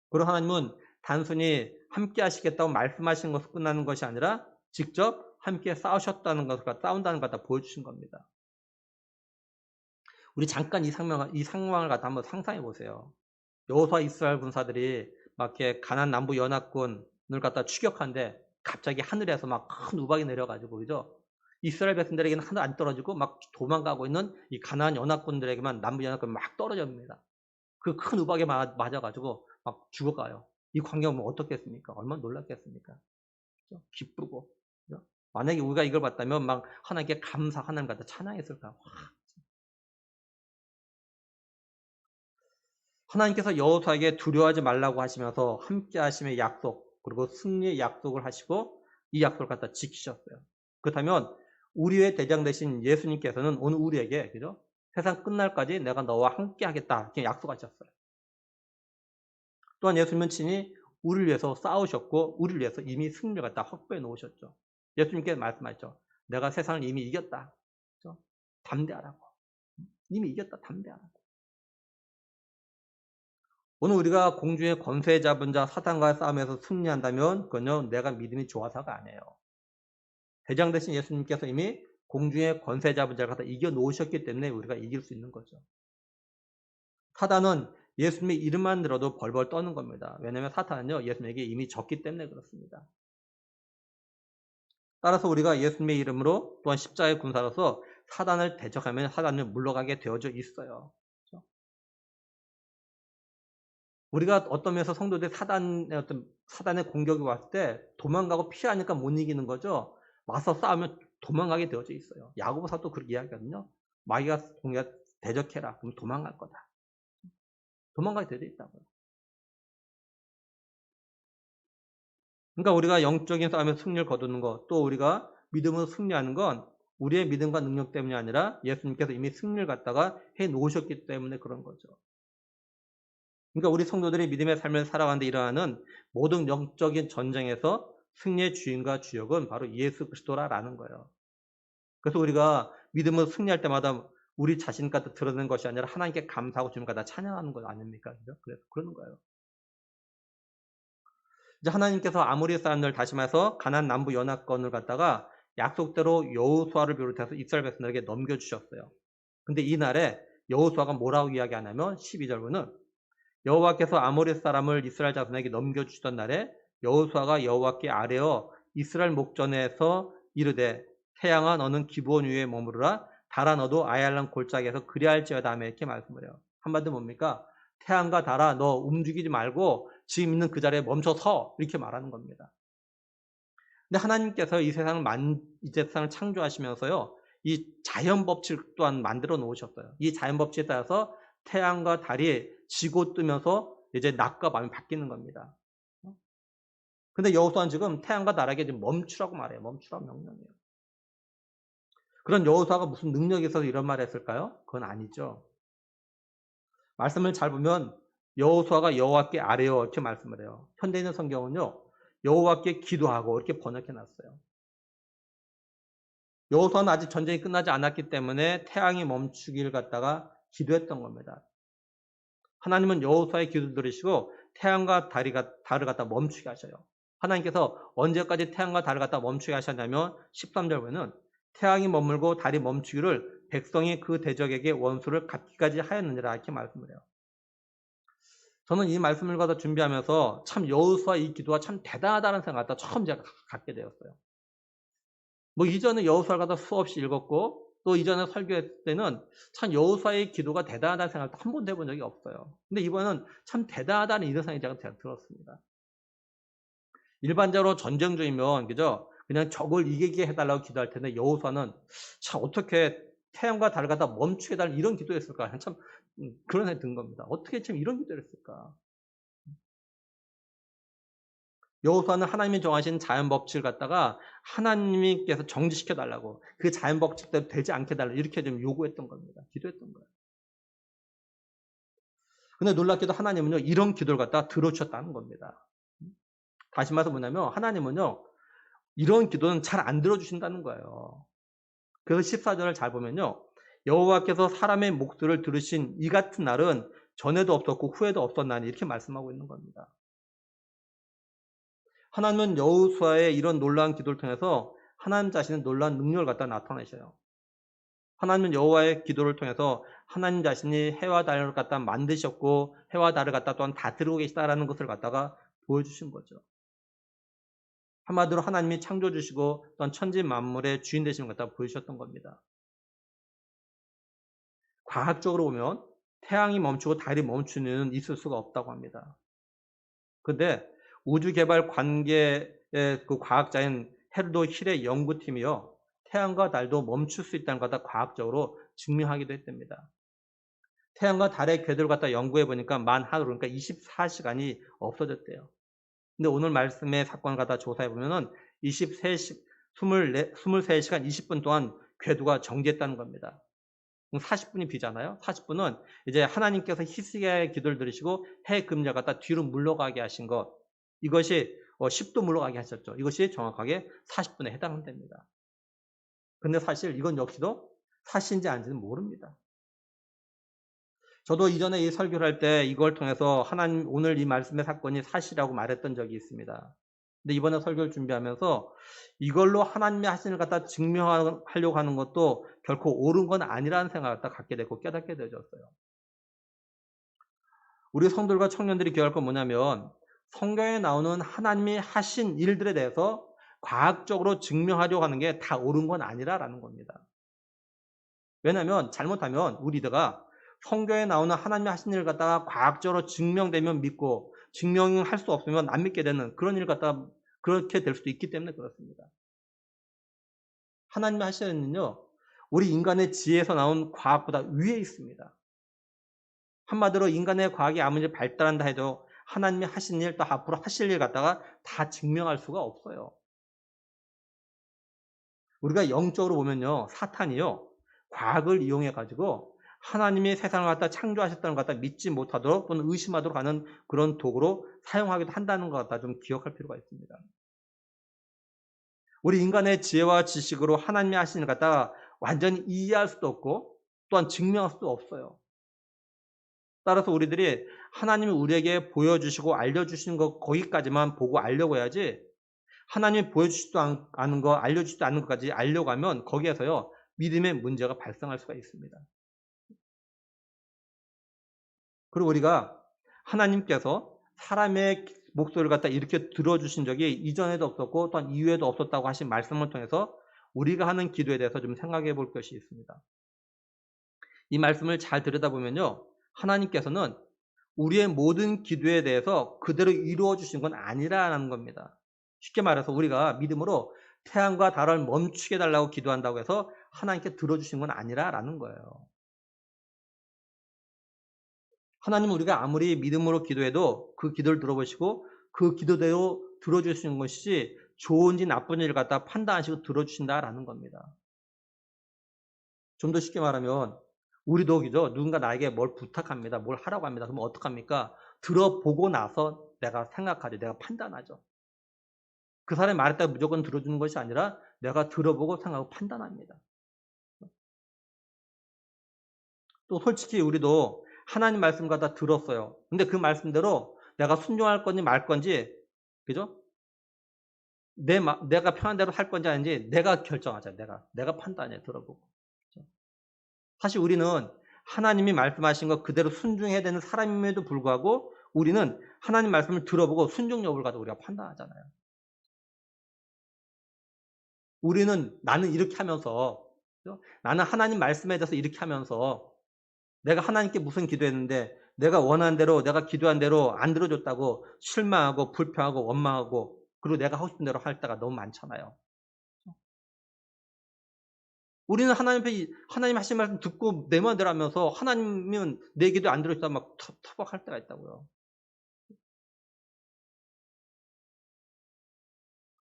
그리고 하나님은 단순히 함께 하시겠다고 말씀하신 것으로 끝나는 것이 아니라 직접 함께 싸우셨다는 것을 싸운다는 것을 갖다 보여주신 겁니다. 우리 잠깐 이 상황을 갖다 한번 상상해 보세요. 여호수아 이스라엘 군사들이 막 이렇게 가나안 남부 연합군을 갖다 추격하는데 갑자기 하늘에서 막 큰 우박이 내려가지고 그죠? 이스라엘 백성들에게는 하나 안 떨어지고 막 도망가고 있는 이 가나안 연합군들에게만 남부 연합군 막 떨어집니다. 그 큰 우박에 맞아가지고 막 죽어가요. 이 광경을 어떻겠습니까? 얼마나 놀랐겠습니까? 그죠? 기쁘고 그죠? 만약에 우리가 이걸 봤다면 막 하나님께 감사 하나님 갖다 찬양했을까? 하나님께서 여호수아에게 두려워하지 말라고 하시면서 함께 하심의 약속 그리고 승리의 약속을 하시고 이 약속을 갖다 지키셨어요. 그렇다면 우리의 대장 되신 예수님께서는 오늘 우리에게 그죠? 세상 끝날까지 내가 너와 함께 하겠다 이렇게 약속하셨어요. 또한 예수님은 친히 우리를 위해서 싸우셨고 우리를 위해서 이미 승리를 갖다 확보해 놓으셨죠. 예수님께서 말씀하셨죠. 내가 세상을 이미 이겼다. 그죠? 담대하라고. 이미 이겼다. 담대하라고. 오늘 우리가 공중의 권세 잡은 자 사단과의 싸움에서 승리한다면 그건요 내가 믿음이 좋아서가 아니에요. 대장 되신 예수님께서 이미 공중의 권세 잡은 자를 갖다 이겨 놓으셨기 때문에 우리가 이길 수 있는 거죠. 사단은 예수님의 이름만 들어도 벌벌 떠는 겁니다. 왜냐하면 사탄은요 예수님에게 이미 졌기 때문에 그렇습니다. 따라서 우리가 예수님의 이름으로 또한 십자가의 군사로서 사단을 대적하면 사단을 물러가게 되어져 있어요. 우리가 어떤 면에서 성도들이 사단의 공격이 왔을 때 도망가고 피하니까 못 이기는 거죠. 맞서 싸우면 도망가게 되어져 있어요. 야고보서도 그렇게 이야기하거든요. 마귀가 공격 대적해라. 그럼 도망갈 거다. 도망가게 되어져 있다고요. 그러니까 우리가 영적인 싸움에서 승리를 거두는 것, 또 우리가 믿음으로 승리하는 건 우리의 믿음과 능력 때문이 아니라 예수님께서 이미 승리를 갖다가 해 놓으셨기 때문에 그런 거죠. 그러니까 우리 성도들이 믿음의 삶을 살아가는데 일어나는 모든 영적인 전쟁에서 승리의 주인과 주역은 바로 예수 그리스도라는 거예요. 그래서 우리가 믿음으로 승리할 때마다 우리 자신까지 드러내는 것이 아니라 하나님께 감사하고 주님과 다 찬양하는 것 아닙니까? 그래서 그러는 거예요. 이제 하나님께서 아모리 사람들, 다시 말해서 가나안 남부 연합권을 갖다가 약속대로 여호수아를 비롯해서 이스라엘 백성들에게 넘겨주셨어요. 근데 이날에 여호수아가 뭐라고 이야기하냐면 12절부는 여호와께서 아모리 사람을 이스라엘 자손에게 넘겨주시던 날에 여호수아가 여호와께 아뢰어 이스라엘 목전에서 이르되 태양아 너는 기브온 위에 머무르라 달아 너도 아얄란 골짜기에서 그리할지어다 하며 이렇게 말씀을 해요. 한마디로 뭡니까? 태양과 달아 너 움직이지 말고 지금 있는 그 자리에 멈춰 서, 이렇게 말하는 겁니다. 근데 하나님께서 이 세상을 창조하시면서요, 이 자연 법칙 또한 만들어 놓으셨어요. 이 자연 법칙에 따라서 태양과 달이 지고 뜨면서 이제 낮과 밤이 바뀌는 겁니다. 근데 여호수아는 지금 태양과 달에게 지금 멈추라고 말해요. 멈추라고 명령해요. 그런 여호수아가 무슨 능력이 있어서 이런 말을 했을까요? 그건 아니죠. 말씀을 잘 보면 여호수아가 여호와께 아뢰어 이렇게 말씀을 해요. 현대 있는 성경은요, 여호와께 기도하고 이렇게 번역해 놨어요. 여호수아는 아직 전쟁이 끝나지 않았기 때문에 태양이 멈추기를 갖다가 기도했던 겁니다. 하나님은 여호수아의 기도 들으시고 태양과 달을 갖다 멈추게 하셔요. 하나님께서 언제까지 태양과 달을 갖다 멈추게 하셨냐면 13절 보면 태양이 머물고 달이 멈추기를 백성이 그 대적에게 원수를 갚기까지 하였느니라 이렇게 말씀을 해요. 저는 이 말씀을 갖다 준비하면서 참 여호수아 이 기도가 참 대단하다는 생각을 갖다 처음 제가 갖게 되었어요. 뭐 이전에 여호수아를 갖다 수없이 읽었고 또 이전에 설교했을 때는 참 여호수아의 기도가 대단하다는 생각을 한 번도 해본 적이 없어요. 근데 이번에는 참 대단하다는 이런 생각이 제가 들었습니다. 일반적으로 전쟁 중이면 그죠? 그냥 적을 이기게 해달라고 기도할 텐데 여호수아는 참 어떻게 태양과 달을 갖다 멈추게 해달라 이런 기도했을까? 참 그런 생각이 든 겁니다. 어떻게 참 이런 기도를 했을까? 여호수아는 하나님이 정하신 자연 법칙을 갖다가 하나님께서 정지시켜 달라고 그 자연 법칙대로 되지 않게 달라 이렇게 좀 요구했던 겁니다. 기도했던 거예요. 근데 놀랍게도 하나님은요 이런 기도를 갖다가 들어주셨다는 겁니다. 다시 말해서 뭐냐면 하나님은요 이런 기도는 잘 안 들어주신다는 거예요. 그래서 14절을 잘 보면요 여호와께서 사람의 목소리를 들으신 이 같은 날은 전에도 없었고 후에도 없었나니 이렇게 말씀하고 있는 겁니다. 하나님은 여호수아의 이런 놀라운 기도를 통해서 하나님 자신의 놀라운 능력을 갖다 나타내셔요. 하나님은 여호와의 기도를 통해서 하나님 자신이 해와 달을 갖다 만드셨고 해와 달을 갖다 또한 다스리고 계시다라는 것을 갖다가 보여주신 거죠. 한마디로 하나님이 창조주시고 또한 천지 만물의 주인 되시는 것 갖다 보여주셨던 겁니다. 과학적으로 보면 태양이 멈추고 달이 멈추는 일은 있을 수가 없다고 합니다. 그런데 우주개발 관계의 그 과학자인 헤르도 힐의 연구팀이요. 태양과 달도 멈출 수 있다는 것을 과학적으로 증명하기도 했답니다. 태양과 달의 궤도를 갖다 연구해 보니까 만 하루, 그러니까 24시간이 없어졌대요. 근데 오늘 말씀의 사건을 갖다 조사해 보면은 23시간 20분 동안 궤도가 정지했다는 겁니다. 그럼 40분이 비잖아요. 40분은 이제 하나님께서 히스기야의 기도를 들으시고 해 금절 갖다 뒤로 물러가게 하신 것. 이것이 10도 물러가게 하셨죠. 이것이 정확하게 40분에 해당한답니다. 근데 사실 이건 역시도 사실인지 아닌지는 모릅니다. 저도 이전에 이 설교를 할 때 이걸 통해서 하나님 오늘 이 말씀의 사건이 사실이라고 말했던 적이 있습니다. 근데 이번에 설교를 준비하면서 이걸로 하나님의 하신을 갖다 증명하려고 하는 것도 결코 옳은 건 아니라는 생각을 갖다 갖게 되고 깨닫게 되어졌어요. 우리 성도들과 청년들이 기억할 건 뭐냐면 성경에 나오는 하나님이 하신 일들에 대해서 과학적으로 증명하려고 하는 게 다 옳은 건 아니라라는 겁니다. 왜냐하면 잘못하면 우리가 성경에 나오는 하나님이 하신 일을 갖다가 과학적으로 증명되면 믿고 증명할 수 없으면 안 믿게 되는 그런 일을 갖다가 그렇게 될 수도 있기 때문에 그렇습니다. 하나님이 하시는 일은요. 우리 인간의 지혜에서 나온 과학보다 위에 있습니다. 한마디로 인간의 과학이 아무리 발달한다 해도 하나님이 하신 일 또 앞으로 하실 일 갖다가 다 증명할 수가 없어요. 우리가 영적으로 보면요. 사탄이요. 과학을 이용해 가지고 하나님이 세상을 갖다 창조하셨다는 것 갖다 믿지 못하도록 또는 의심하도록 하는 그런 도구로 사용하기도 한다는 것 갖다 좀 기억할 필요가 있습니다. 우리 인간의 지혜와 지식으로 하나님이 하신 일 갖다가 완전히 이해할 수도 없고 또한 증명할 수도 없어요. 따라서 우리들이 하나님이 우리에게 보여주시고 알려주신 것 거기까지만 보고 알려고 해야지, 하나님이 보여주지도 않은 거, 알려주지도 않는 것까지 알려고 하면 거기에서요, 믿음의 문제가 발생할 수가 있습니다. 그리고 우리가 하나님께서 사람의 목소리를 갖다 이렇게 들어주신 적이 이전에도 없었고 또한 이후에도 없었다고 하신 말씀을 통해서 우리가 하는 기도에 대해서 좀 생각해 볼 것이 있습니다. 이 말씀을 잘 들여다보면요, 하나님께서는 우리의 모든 기도에 대해서 그대로 이루어 주신 건 아니라는 겁니다. 쉽게 말해서 우리가 믿음으로 태양과 달을 멈추게 해달라고 기도한다고 해서 하나님께 들어주신 건 아니라는 거예요. 하나님은 우리가 아무리 믿음으로 기도해도 그 기도를 들어보시고 그 기도대로 들어주시는 것이 좋은지 나쁜지를 갖다 판단하시고 들어주신다라는 겁니다. 좀 더 쉽게 말하면 우리도 그죠? 누군가 나에게 뭘 부탁합니다. 뭘 하라고 합니다. 그러면 어떡합니까? 들어보고 나서 내가 생각하죠. 내가 판단하죠. 그 사람이 말했다고 무조건 들어주는 것이 아니라 내가 들어보고 생각하고 판단합니다. 또 솔직히 우리도 하나님 말씀 갖다 들었어요. 근데 그 말씀대로 내가 순종할 건지 말 건지, 그죠? 내가 편한 대로 할 건지 아닌지 내가 결정하자. 내가 판단해, 들어보고. 그죠? 사실 우리는 하나님이 말씀하신 것 그대로 순종해야 되는 사람임에도 불구하고 우리는 하나님 말씀을 들어보고 순종 여부를 가지고 우리가 판단하잖아요. 우리는 나는 이렇게 하면서, 그죠? 나는 하나님 말씀에 대해서 이렇게 하면서 내가 하나님께 무슨 기도했는데 내가 원한 대로 내가 기도한 대로 안 들어줬다고 실망하고 불평하고 원망하고 그리고 내가 하고 싶은 대로 할 때가 너무 많잖아요. 우리는 하나님 하신 말씀 듣고 내 마음대로 하면서 하나님은 내 기도 안 들어줬다 막 터벅할 때가 있다고요.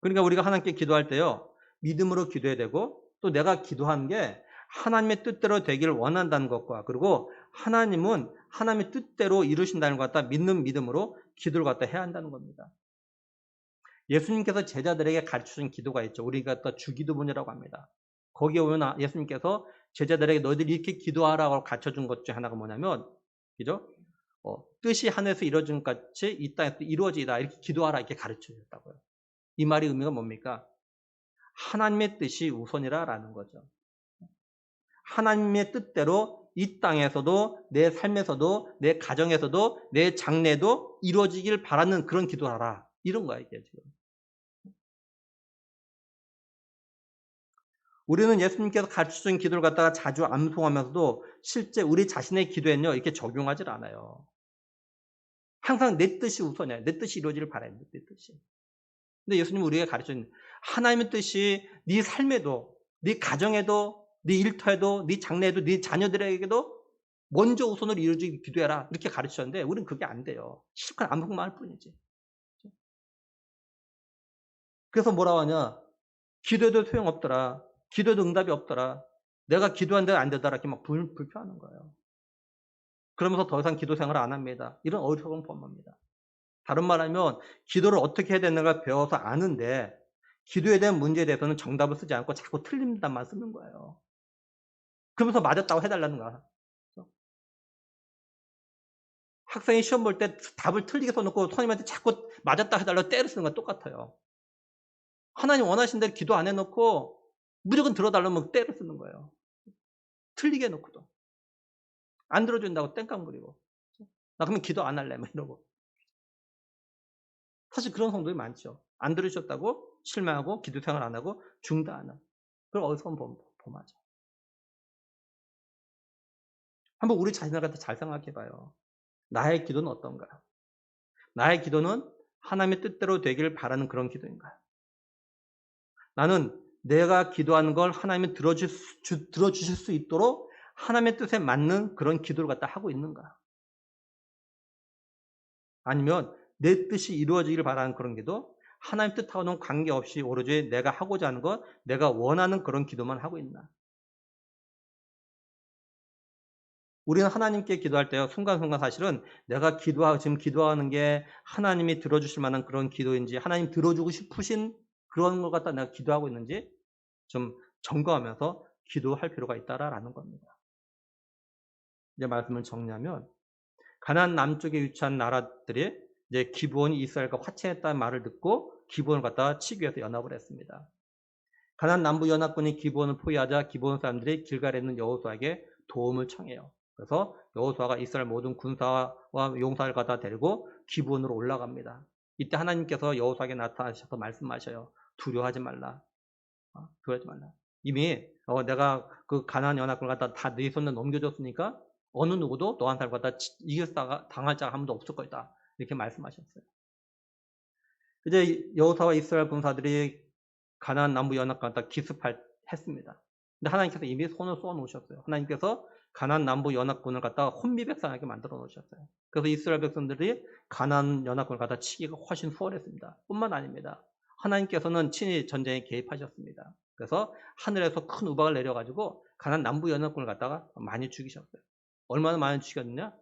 그러니까 우리가 하나님께 기도할 때요, 믿음으로 기도해야 되고 또 내가 기도한 게 하나님의 뜻대로 되기를 원한다는 것과 그리고 하나님은 하나님의 뜻대로 이루신다는 것 갖다 믿는 믿음으로 기도를 갖다 해야 한다는 겁니다. 예수님께서 제자들에게 가르치신 기도가 있죠. 우리가 갖다 주기도문이라고 합니다. 거기에 보면 예수님께서 제자들에게 너희들이 이렇게 기도하라고 가르쳐준 것 중 하나가 뭐냐면, 그죠? 뜻이 하늘에서 이루어진 것 같이 이 땅에서 이루어지다 이렇게 기도하라 이렇게 가르쳐 줬다고요. 이 말의 의미가 뭡니까? 하나님의 뜻이 우선이라라는 거죠. 하나님의 뜻대로 이 땅에서도 내 삶에서도 내 가정에서도 내 장래도 이루어지길 바라는 그런 기도를 하라. 이런 거야 이게 지금. 우리는 예수님께서 가르쳐준 기도를 갖다가 자주 암송하면서도 실제 우리 자신의 기도에는요 이렇게 적용하질 않아요. 항상 내 뜻이 우선이야. 내 뜻이 이루어지길 바라요. 내 뜻이. 근데 예수님은 우리에게 가르쳐준 하나님의 뜻이 네 삶에도 네 가정에도 네 일터에도 네 장래에도 네 자녀들에게도 먼저 우선으로 이루어지길 기도해라 이렇게 가르치셨는데 우리는 그게 안 돼요. 실컷 암송만 할 뿐이지. 그래서 뭐라고 하냐. 기도해도 소용없더라. 기도해도 응답이 없더라. 내가 기도한 대로 안 되더라. 이렇게 막 불평하는 거예요. 그러면서 더 이상 기도 생활을 안 합니다. 이런 어리석은 범합니다. 다른 말하면 기도를 어떻게 해야 되는가 배워서 아는데 기도에 대한 문제에 대해서는 정답을 쓰지 않고 자꾸 틀린 답만 쓰는 거예요. 그러면서 맞았다고 해달라는 거야. 학생이 시험 볼 때 답을 틀리게 써놓고 선생님한테 자꾸 맞았다 해달라고 때를 쓰는 건 똑같아요. 하나님 원하신 대로 기도 안 해놓고 무조건 들어달라면 때를 쓰는 거예요. 틀리게 해놓고도. 안 들어준다고 땡깡 부리고. 나 그러면 기도 안 할래. 막 이러고. 사실 그런 성도들이 많죠. 안 들으셨다고 실망하고 기도 생활 안 하고 중단하는. 그걸 어리석은 범하죠. 한번 우리 자신을 갖다 잘 생각해 봐요. 나의 기도는 어떤가? 나의 기도는 하나님의 뜻대로 되기를 바라는 그런 기도인가? 나는 내가 기도하는 걸 하나님이 들어주실 수 있도록 하나님의 뜻에 맞는 그런 기도를 갖다 하고 있는가? 아니면 내 뜻이 이루어지기를 바라는 그런 기도, 하나님 뜻하고는 관계없이 오로지 내가 하고자 하는 것, 내가 원하는 그런 기도만 하고 있나? 우리는 하나님께 기도할 때요, 순간순간 사실은 내가 지금 기도하는 게 하나님이 들어주실 만한 그런 기도인지, 하나님 들어주고 싶으신 그런 것 갖다 내가 기도하고 있는지 좀 점검하면서 기도할 필요가 있다라는 겁니다. 이제 말씀을 정리하면 가나안 남쪽에 위치한 나라들이 이제 기브온이 이스라엘과 화친했다는 말을 듣고 기브온을 갖다가 치기 위해서 연합을 했습니다. 가나안 남부 연합군이 기브온을 포위하자 기브온 사람들이 길갈에 있는 여호수아에게 도움을 청해요. 그래서 여호수아가 이스라엘 모든 군사와 용사를 갖다 데리고 기브온으로 올라갑니다. 이때 하나님께서 여호수아에게 나타나셔서 말씀하셔요. 두려워하지 말라. 두려워하지 말라. 이미 내가 그 가나안 연합군을 갖다 다 네 손에 넘겨줬으니까 어느 누구도 너한 사람 갖다 당할 자가 아무도 없을 것이다. 이렇게 말씀하셨어요. 이제 여호수아와 이스라엘 군사들이 가나안 남부 연합군을 갖다 기습했습니다. 근데 하나님께서 이미 손을 쏘아 놓으셨어요. 하나님께서 가나안 남부 연합군을 갖다가 혼미백산하게 만들어 놓으셨어요. 그래서 이스라엘 백성들이 가나안 연합군을 갖다 치기가 훨씬 수월했습니다. 뿐만 아닙니다. 하나님께서는 친히 전쟁에 개입하셨습니다. 그래서 하늘에서 큰 우박을 내려가지고 가나안 남부 연합군을 갖다가 많이 죽이셨어요. 얼마나 많이 죽였느냐?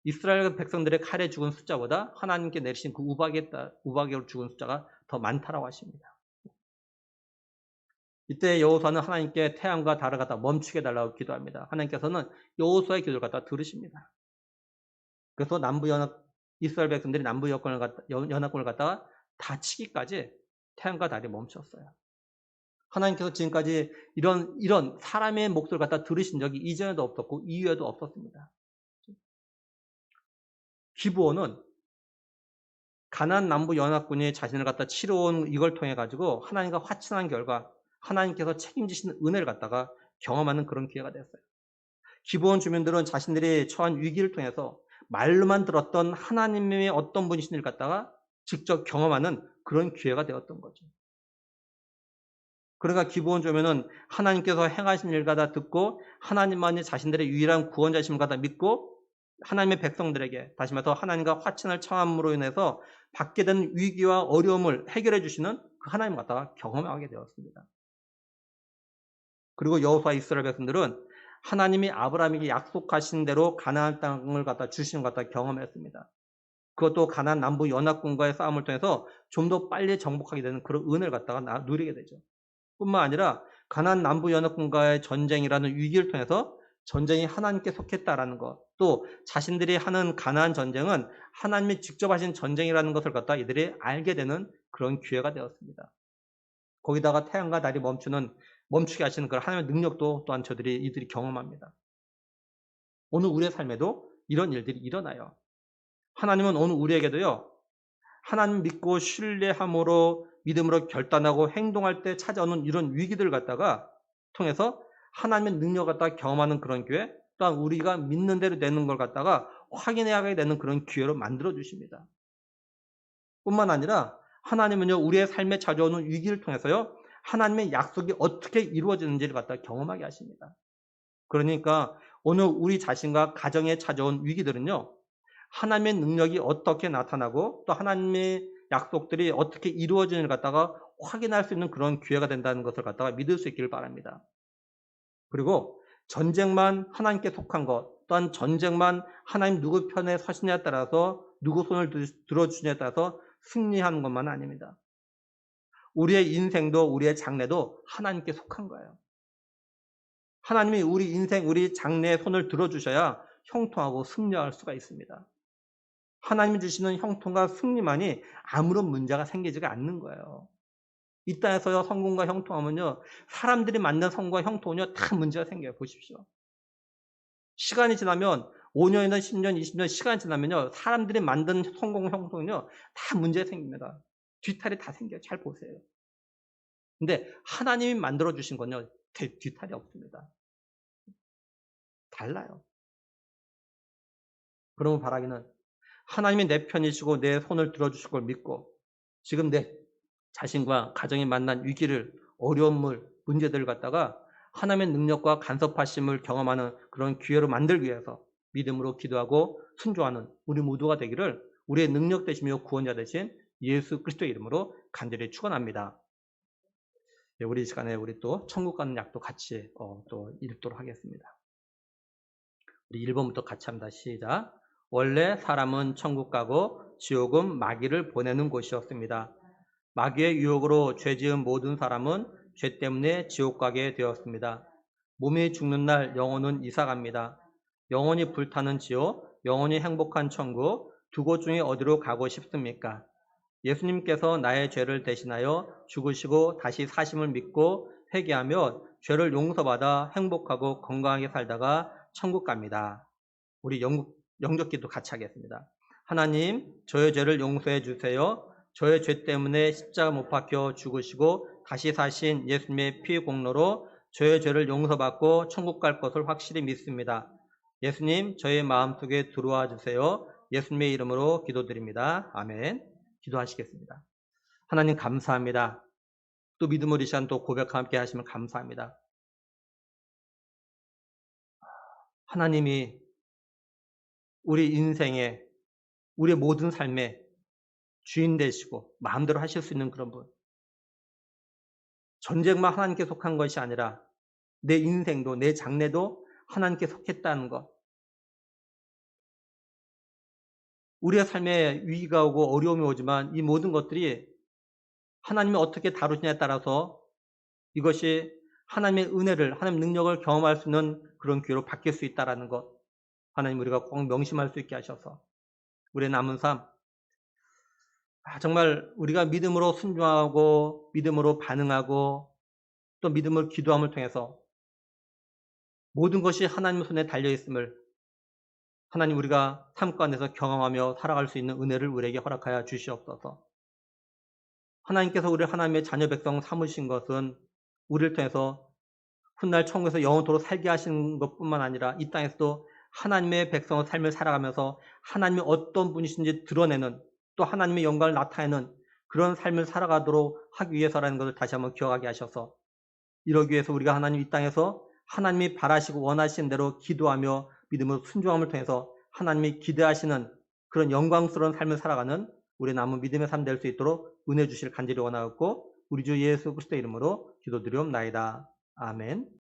이스라엘 백성들의 칼에 죽은 숫자보다 하나님께 내리신 그 우박으로 죽은 숫자가 더 많다라고 하십니다. 이때 여호수아는 하나님께 태양과 달을 갖다 멈추게 해달라고 기도합니다. 하나님께서는 여호수아의 기도를 갖다 들으십니다. 그래서 이스라엘 백성들이 남부 연합군을 갖다가 다 치기까지 태양과 달이 멈췄어요. 하나님께서 지금까지 이런 사람의 목소리를 갖다 들으신 적이 이전에도 없었고 이후에도 없었습니다. 기브온은 가나안 남부 연합군이 자신을 갖다 치러온 이걸 통해 가지고 하나님과 화친한 결과 하나님께서 책임지시는 은혜를 갖다가 경험하는 그런 기회가 됐어요. 기브온 주민들은 자신들이 처한 위기를 통해서 말로만 들었던 하나님의 어떤 분이신지를 갖다가 직접 경험하는 그런 기회가 되었던 거죠. 그러니까 기브온 주민은 하나님께서 행하신 일 갖다 듣고 하나님만이 자신들의 유일한 구원자심을 갖다 믿고 하나님의 백성들에게 다시 말해서 하나님과 화친을 청함으로 인해서 받게 된 위기와 어려움을 해결해 주시는 그 하나님을 갖다가 경험하게 되었습니다. 그리고 여호수아 이스라엘 백성들은 하나님이 아브라함에게 약속하신 대로 가나안 땅을 갖다 주시는 것 갖다 경험했습니다. 그것도 가나안 남부 연합군과의 싸움을 통해서 좀 더 빨리 정복하게 되는 그런 은혜를 갖다가 누리게 되죠. 뿐만 아니라 가나안 남부 연합군과의 전쟁이라는 위기를 통해서 전쟁이 하나님께 속했다라는 것, 또 자신들이 하는 가나안 전쟁은 하나님이 직접 하신 전쟁이라는 것을 갖다 이들이 알게 되는 그런 기회가 되었습니다. 거기다가 태양과 달이 멈추게 하시는 그런 하나님의 능력도 또한 이들이 경험합니다. 오늘 우리의 삶에도 이런 일들이 일어나요. 하나님은 오늘 우리에게도요, 하나님 믿고 신뢰함으로 믿음으로 결단하고 행동할 때 찾아오는 이런 위기들을 갖다가 통해서 하나님의 능력을 갖다가 경험하는 그런 기회, 또한 우리가 믿는 대로 되는 걸 갖다가 확인해야 되는 그런 기회로 만들어 주십니다. 뿐만 아니라 하나님은요, 우리의 삶에 찾아오는 위기를 통해서요, 하나님의 약속이 어떻게 이루어지는지를 갖다가 경험하게 하십니다. 그러니까 오늘 우리 자신과 가정에 찾아온 위기들은요, 하나님의 능력이 어떻게 나타나고 또 하나님의 약속들이 어떻게 이루어지는지를 갖다가 확인할 수 있는 그런 기회가 된다는 것을 갖다가 믿을 수 있기를 바랍니다. 그리고 전쟁만 하나님께 속한 것, 또한 전쟁만 하나님 누구 편에 서시냐에 따라서 누구 손을 들어주시냐에 따라서 승리하는 것만 아닙니다. 우리의 인생도 우리의 장래도 하나님께 속한 거예요. 하나님이 우리 인생, 우리 장래에 손을 들어주셔야 형통하고 승리할 수가 있습니다. 하나님이 주시는 형통과 승리만이 아무런 문제가 생기지가 않는 거예요. 이 땅에서요, 성공과 형통하면요, 사람들이 만든 성공과 형통은요, 다 문제가 생겨요. 보십시오. 시간이 지나면 5년이나 10년, 20년 시간이 지나면요, 사람들이 만든 성공, 형통은요, 다 문제가 생깁니다. 뒤탈이 다 생겨요. 잘 보세요. 근데 하나님이 만들어 주신 건요, 뒤탈이 없습니다. 달라요. 그러면 바라기는 하나님이 내 편이시고 내 손을 들어주실 걸 믿고 지금 내 자신과 가정이 만난 위기를, 어려움을, 문제들을 갖다가 하나님의 능력과 간섭하심을 경험하는 그런 기회로 만들기 위해서 믿음으로 기도하고 순종하는 우리 모두가 되기를 우리의 능력 되시며 구원자 되신 예수 그리스도의 이름으로 간절히 축원합니다. 우리 이 시간에 우리 또 천국 가는 약도 같이 또 읽도록 하겠습니다. 우리 1번부터 같이 합니다. 시작. 원래 사람은 천국 가고 지옥은 마귀를 보내는 곳이었습니다. 마귀의 유혹으로 죄 지은 모든 사람은 죄 때문에 지옥 가게 되었습니다. 몸이 죽는 날 영혼은 이사 갑니다. 영혼이 불타는 지옥, 영원히 행복한 천국 두 곳 중에 어디로 가고 싶습니까? 예수님께서 나의 죄를 대신하여 죽으시고 다시 사심을 믿고 회개하며 죄를 용서받아 행복하고 건강하게 살다가 천국 갑니다. 우리 영접기도 같이 하겠습니다. 하나님, 저의 죄를 용서해 주세요. 저의 죄 때문에 십자가 못 박혀 죽으시고 다시 사신 예수님의 피 공로로 저의 죄를 용서받고 천국 갈 것을 확실히 믿습니다. 예수님, 저의 마음속에 들어와 주세요. 예수님의 이름으로 기도드립니다. 아멘. 기도하시겠습니다. 하나님 감사합니다. 또 믿음으로 이 시간 또 고백 함께 하시면 감사합니다. 하나님이 우리 인생에 우리의 모든 삶에 주인 되시고 마음대로 하실 수 있는 그런 분. 전쟁만 하나님께 속한 것이 아니라 내 인생도 내 장래도 하나님께 속했다는 것. 우리의 삶에 위기가 오고 어려움이 오지만 이 모든 것들이 하나님이 어떻게 다루시냐에 따라서 이것이 하나님의 은혜를, 하나님의 능력을 경험할 수 있는 그런 기회로 바뀔 수 있다는 것. 하나님 우리가 꼭 명심할 수 있게 하셔서 우리의 남은 삶 정말 우리가 믿음으로 순종하고 믿음으로 반응하고 또 믿음으로 기도함을 통해서 모든 것이 하나님 손에 달려있음을 하나님 우리가 삶 가운데서 경험하며 살아갈 수 있는 은혜를 우리에게 허락하여 주시옵소서. 하나님께서 우리를 하나님의 자녀 백성 삼으신 것은 우리를 통해서 훗날 천국에서 영원토록 살게 하시는 것뿐만 아니라 이 땅에서도 하나님의 백성의 삶을 살아가면서 하나님이 어떤 분이신지 드러내는 또 하나님의 영광을 나타내는 그런 삶을 살아가도록 하기 위해서라는 것을 다시 한번 기억하게 하셔서 이러기 위해서 우리가 하나님 이 땅에서 하나님이 바라시고 원하시는 대로 기도하며 믿음으로 순종함을 통해서 하나님이 기대하시는 그런 영광스러운 삶을 살아가는 우리 남은 믿음의 삶 될 수 있도록 은혜 주시를 간절히 원하옵고 우리 주 예수 그리스도의 이름으로 기도드리옵나이다. 아멘.